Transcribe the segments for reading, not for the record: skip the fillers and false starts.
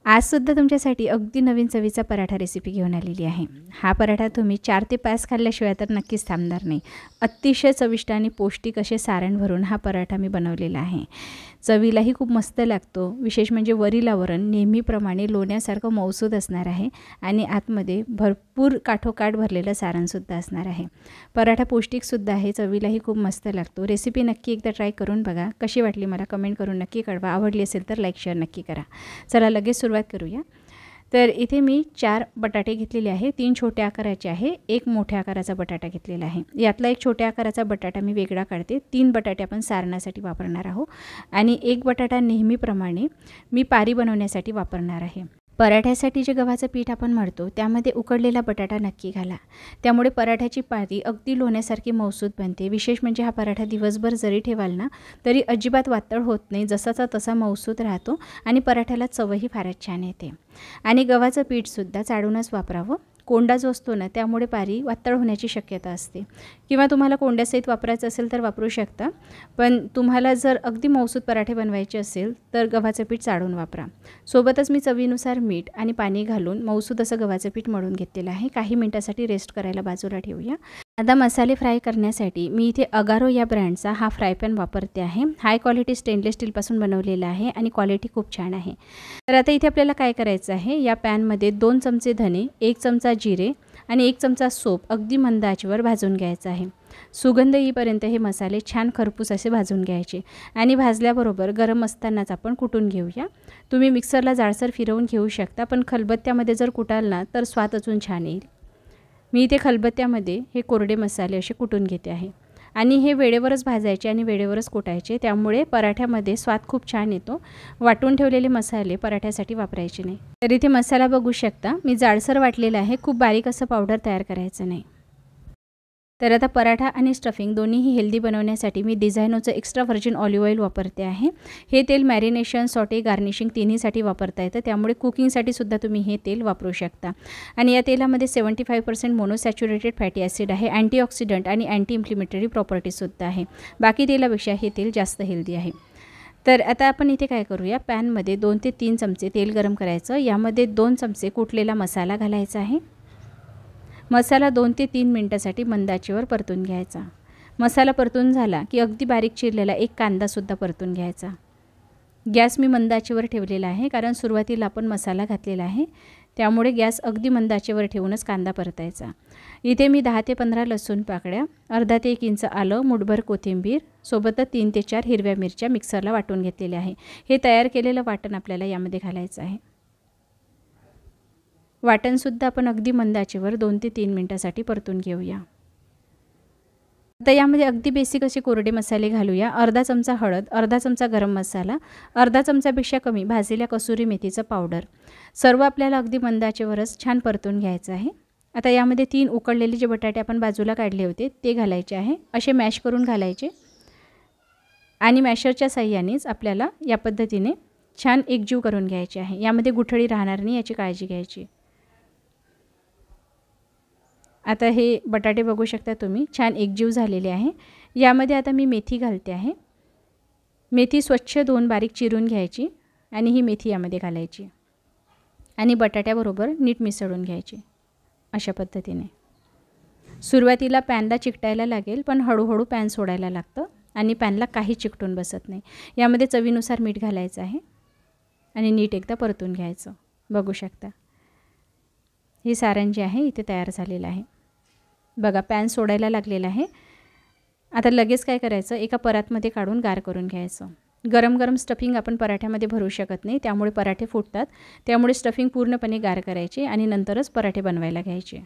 आजसुद्धा तुमच्यासाठी अगदी नवीन चवीचा पराठा रेसिपी घेऊन आलेली आहे। हा पराठा तुम्ही 4 ते 5 खाल्ल्याशिवाय तर नक्कीच थांबणार नाही। अतिशय चविष्ट आणि पौष्टिक असे सारण भरून हा पराठा मी बनवलेला आहे। चवीलाही खूप मस्त लागतो। विशेष म्हणजे वरील आवरण नेहमीप्रमाणे लोण्यासारखं मऊसूद असणार आहे आणि आतमध्ये भरपूर काठोकाठ भरलेलं सारणसुद्धा असणार आहे। पराठा पौष्टिकसुद्धा आहे, चवीलाही खूप मस्त लागतो। रेसिपी नक्की एकदा ट्राय करून बघा। कशी वाटली मला कमेंट करून नक्की कळवा। आवडली असेल तर लाईक शेअर नक्की करा। चला लगेच सुरुवात करूया। तर इथे मी 4 बटाटे घेतलेले आहे। 3 छोट्या आकाराचे आहे, 1 मोठ्या आकाराचा बटाटा घेतलेला आहे। यातला एक छोट्या आकाराचा बटाटा मी वेगळा काढते। 3 बटाटे आपण सारणासाठी वापरणार आहोत आणि 1 बटाटा नेहमीप्रमाणे मी पारी बनवण्यासाठी वापरणार आहे। पराठ्यासाठी जे गव्हाचं पीठ आपण मळतो त्यामध्ये उकडलेला बटाटा नक्की घाला। त्यामुळे पराठ्याची पारी अगदी लोण्यासारखी मऊसूद बनते। विशेष म्हणजे हा पराठा दिवसभर जरी ठेवाल ना तरी अजिबात वातळ होत नाही, जसाचा तसा मऊसूद राहतो आणि पराठ्याला चवही फारच छान येते। आणि गव्हाचं पीठसुद्धा चाळूनच वापरावं। कोंडा जो असतो ना त्यामुळे पारी वातळ होण्याची शक्यता असते, किंवा तुम्हाला कोंड्यासहित वापरायचं असेल तर वापरू शकता, पण तुम्हाला जर अगदी मऊसूद पराठे बनवायचे असेल तर गव्हाचं पीठ चाळून वापरा। सोबतच मी चवीनुसार मीठ आणि पाणी घालून मऊसूद असं गव्हाचं पीठ मळून घेतलेलं आहे। काही मिनिटासाठी रेस्ट करायला बाजूला ठेवूया। आता मसाले फ्राय करण्यासाठी मी इथे अगारो या ब्रँडचा हा फ्राय पॅन वापरते आहे। हाय क्वालिटी स्टेनलेस स्टीलपासून बनवलेला आहे आणि क्वालिटी खूप छान आहे। तर आता इथे आपल्याला काय करायचं आहे, या पॅनमध्ये 2 चमचे धने, 1 चमचा जिरे आणि 1 चमचा सोप अगदी मंद आचेवर भाजून घ्यायचं आहे। सुगंध येईपर्यंत हे मसाले छान खरपूस असे भाजून घ्यायचे आणि भाजल्याबरोबर गरम असतानाच आपण कुटून घेऊया। तुम्ही मिक्सरला जाडसर फिरवून घेऊ शकता, पण खलबत्त्यामध्ये जर कुटाल ना तर स्वाद अजून छान येईल। मी इथे खलबत्त्यामध्ये हे कोरडे मसाले असे कुटून घेते आहे आणि हे वेळेवरच भाजायचे आणि वेळेवरच कुटायचे, त्यामुळे पराठ्यामध्ये स्वाद खूप छान येतो। वाटून ठेवलेले मसाले पराठ्यासाठी वापरायचे नाही। तर इथे मसाला बघू शकता मी जाडसर वाटलेला आहे, खूप बारीक असं पावडर तयार करायचं नाही। तर आता पराठा आणि स्टफिंग दोन्हीही हेल्दी बनवण्यासाठी मी डिझायनोचं एक्स्ट्रा व्हर्जिन ऑलिव्ह ऑइल वापरते आहे। हे तेल मॅरिनेशन, सॉटे, गार्निशिंग तिन्हीसाठी वापरता येतं, त्यामुळे कुकिंगसाठी सुद्धा तुम्ही हे तेल वापरू शकता। आणि या तेलामध्ये 75% मोनोसॅच्युरेटेड फॅटी ॲसिड आहे, अँटीऑक्सिडंट आणि अँटी इन्फ्लेमेटरी प्रॉपर्टीजसुद्धा आहे। बाकी तेलापेक्षा हे तेल जास्त हेल्दी आहे। तर आता आपण इथे काय करूया, पॅनमध्ये 2 ते 3 चमचे तेल गरम करायचं। यामध्ये 2 चमचे कुटलेला मसाला घालायचा आहे। मसाला 2 ते 3 मिनिटासाठी मंद आचेवर परतून घ्यायचा। मसाला परतून झाला की अगदी बारीक चिरलेला एक कांदासुद्धा परतून घ्यायचा। गॅस मी मंद आचेवर ठेवलेला आहे, कारण सुरुवातीला आपण मसाला घातलेला आहे, त्यामुळे गॅस अगदी मंद आचेवर ठेवूनच कांदा परतायचा। इथे मी 10 ते 15 लसूण पाकळ्या, अर्धा ते 1 इंच आलं, मुठभर कोथिंबीर, सोबतच 3 ते 4 हिरव्या मिरच्या मिक्सरला वाटून घेतलेल्या आहे। हे तयार केलेलं वाटण आपल्याला यामध्ये घालायचं आहे। वाटणसुद्धा आपण अगदी मंद आचेवर 2 ते 3 मिनिटासाठी परतून घेऊया। आता यामध्ये अगदी बेसिक असे कोरडे मसाले घालूया। अर्धा चमचा हळद, अर्धा चमचा गरम मसाला, अर्धा चमचापेक्षा कमी भाजलेल्या कसुरी मेथीचं पावडर, सर्व आपल्याला अगदी मंद आचेवरच छान परतून घ्यायचं आहे। आता यामध्ये 3 उकडलेले जे बटाटे आपण बाजूला काढले होते ते घालायचे आहे। असे मॅश करून घालायचे आणि मॅशरच्या साहाय्यानेच आपल्याला या पद्धतीने छान एकजीव करून घ्यायचे आहे। यामध्ये गुठळी राहणार नाही याची काळजी घ्यायची। आता हे बटाटे बघू शकता तुम्ही छान एकजीव झालेले आहे। यामध्ये आता मी मेथी घालते आहे। मेथी स्वच्छ धुवून बारीक चिरून घ्यायची आणि ही मेथी यामध्ये घालायची आणि बटाट्याबरोबर नीट मिसळून घ्यायची अशा पद्धतीने। सुरुवातीला पॅनला चिकटायला लागेल, पण हळूहळू पॅन सोडायला लागतं आणि पॅनला काही चिकटून बसत नाही। यामध्ये चवीनुसार मीठ घालायचं आहे आणि नीट एकदा परतून घ्यायचं। बघू शकता हे सारण जे आहे इथे तयार झालेलं आहे। बघा पॅन सोडायला लागलेला आहे। आता लगेच काय करायचं, एका परातमध्ये काढून गार करून घ्यायचं। गरम गरम स्टफिंग आपण पराठ्यामध्ये भरू शकत नाही, त्यामुळे पराठे फुटतात, त्यामुळे स्टफिंग पूर्णपणे गार करायची आणि नंतरच पराठे बनवायला घ्यायचे।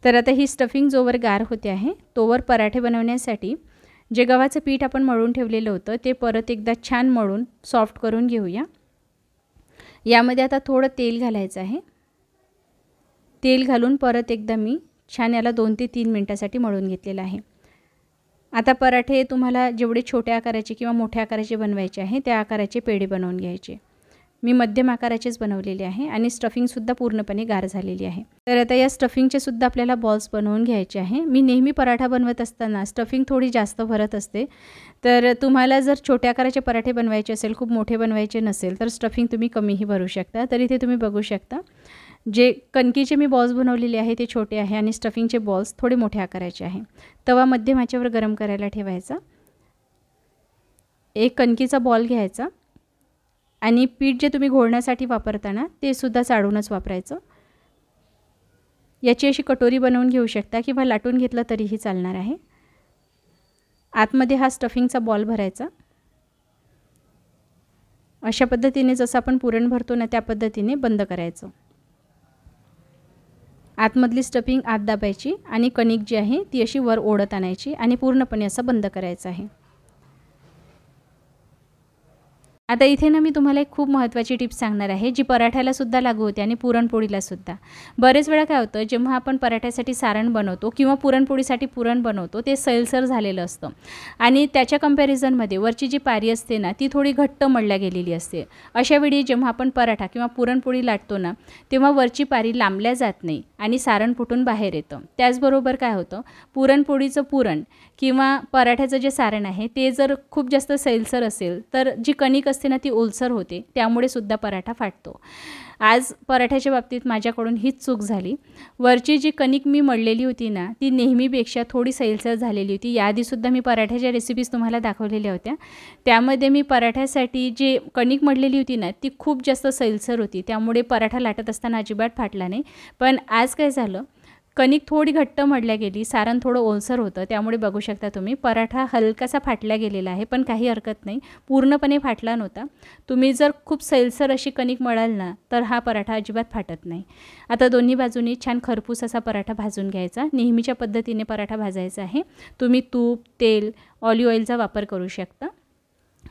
तर आता ही स्टफिंग जोवर गार होते आहे तोवर पराठे बनवण्यासाठी जे गव्हाचं पीठ आपण मळून ठेवलेलं होतं ते परत एकदा छान मळून सॉफ्ट करून घेऊया। यामध्ये आता थोडं तेल घालायचं आहे। तेल घालून परत एकदा मी छान याला 2 ते 3 मिनिटासाठी मळून घेतलेलं आहे। आता पराठे तुम्हाला जेवढे छोट्या आकाराचे किंवा मोठ्या आकाराचे बनवायचे आहे त्या आकाराचे पेढे बनवून घ्यायचे। मी मध्यम आकाराचेच बनवलेले आहे आणि स्टफिंगसुद्धा पूर्णपणे गार झालेली आहे। तर आता या स्टफिंगचे सुद्धा आपल्याला बॉल्स बनवून घ्यायचे आहे। मी नेहमी पराठा बनवत असताना स्टफिंग थोडी जास्त भरत असते, तर तुम्हाला जर छोट्या आकाराचे पराठे बनवायचे असेल, खूप मोठे बनवायचे नसेल, तर स्टफिंग तुम्ही कमीही भरू शकता। तर इथे तुम्ही बघू शकता जे कणकीचे मी बॉल्स बनवलेले आहे ते छोटे आहे आणि स्टफिंगचे बॉल्स थोडे मोठ्या आकाराचे आहे। तवा मध्यम आचेवर गरम करायला ठेवायचा। एक कणकीचा बॉल घ्यायचा आणि पीठ जे तुम्ही घोळण्यासाठी वापरता ना ते सुद्धा चाळूनच वापरायचं। याची अशी कटोरी बनवून घेऊ शकता किंवा लाटून घेतलं तरीही चालणार आहे। आतमध्ये हा स्टफिंगचा बॉल भरायचा। अशा पद्धतीने जसं आपण पुरण भरतो ना त्या पद्धतीने बंद करायचं। आतमधली स्टफिंग आत दाबायची आणि कणिक जी आहे ती अशी वर ओढत आणायची आणि पूर्णपणे असं बंद करायचं आहे। आता इथे ना मी तुम्हाला एक खूप महत्त्वाची टिप्स सांगणार आहे जी पराठ्याला सुद्धा लागू होते आणि पुरणपोळीला सुद्धा। बरेच वेळा काय होतं, जेव्हा आपण पराठ्यासाठी सारण बनवतो किंवा पुरणपोळीसाठी पुरण बनवतो ते सैलसर झालेलं असतं आणि त्याच्या कंपॅरिझनमध्ये वरची जी पारी असते ना ती थोडी घट्ट मळल्या गेलेली असते। अशा वेळी जेव्हा आपण पराठा किंवा पुरणपोळी लाटतो ना तेव्हा वरची पारी लांबल्या जात नाही आणि सारण फुटून बाहेर येतं। त्याचबरोबर काय होतं, पुरणपोळीचं पुरण किंवा पराठ्याचं जे सारण आहे ते जर खूप जास्त सैलसर असेल तर जी कणिक असते ना ती ओलसर होते, त्यामुळे सुद्धा पराठा फाटतो। आज पराठ्याच्या बाबतीत माझ्याकडून हीच चूक झाली। वरची जी कणिक मी मळलेली होती ना ती नेहमीपेक्षा थोडी सैलसर झालेली होती। याआधीसुद्धा मी पराठ्याच्या रेसिपीज तुम्हाला दाखवलेल्या होत्या, त्यामध्ये मी पराठ्यासाठी जे कणिक मळलेली होती ना ती खूप जास्त सैलसर होती, त्यामुळे पराठा लाटत असताना अजिबात फाटला नाही। पण आज काय झालं, कणिक थोडी घट्ट मळल्या गेली, सारण थोडं ओलसर होतं, त्यामुळे बघू शकता तुम्ही पराठा हलकासा फाटला गेलेला आहे, पण काही हरकत नाही, पूर्णपणे फाटला नव्हता। तुम्ही जर खूप सैलसर अशी कणिक मळाल ना तर हा पराठा अजिबात फाटत नाही। आता दोन्ही बाजूनी छान खरपूस असा पराठा भाजून घ्यायचा। नेहमीच्या पद्धतीने पराठा भाजायचा आहे। तुम्ही तूप, तेल, ऑलिव्ह ऑइलचा वापर करू शकता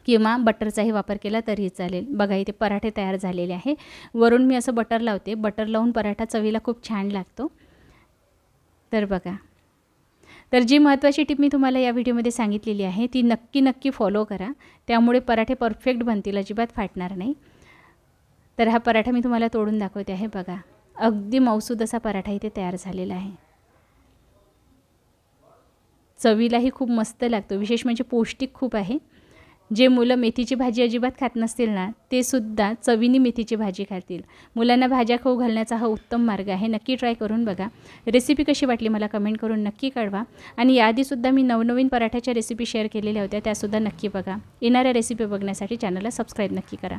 किंवा बटरचाही वापर केला तरीही चालेल। बघा इथे पराठे तयार झालेले आहे। वरून मी असं बटर लावते, बटर लावून पराठा चवीला खूप छान लागतो। तर बघा, तर जी महत्त्वाची टिप मी तुम्हाला या व्हिडिओमध्ये सांगितलेली आहे ती नक्की फॉलो करा, त्यामुळे पराठे परफेक्ट बनतील, अजिबात फाटणार नाही। तर हा पराठा मी तुम्हाला तोडून दाखवते आहे। बघा, अगदी मऊसूद असा पराठा इथे तयार झालेला आहे। चवीलाही खूप मस्त लागतो, विशेष म्हणजे पौष्टिक खूप आहे। जे मुलं मेथीची भाजी अजिबात खात नसतील ना ते सुद्धा चवीने मेथीची भाजी खातील। मुलांना भाज्या खाऊ घालण्याचा हा उत्तम मार्ग आहे, नक्की ट्राय करून बघा। रेसिपी कशी वाटली मला कमेंट करून नक्की कळवा आणि याआधीसुद्धा मी नवनवीन पराठ्याच्या रेसिपी शेअर केलेल्या होत्या, त्यासुद्धा नक्की बघा। येणाऱ्या रेसिपी बघण्यासाठी चॅनलला सबस्क्राईब नक्की करा।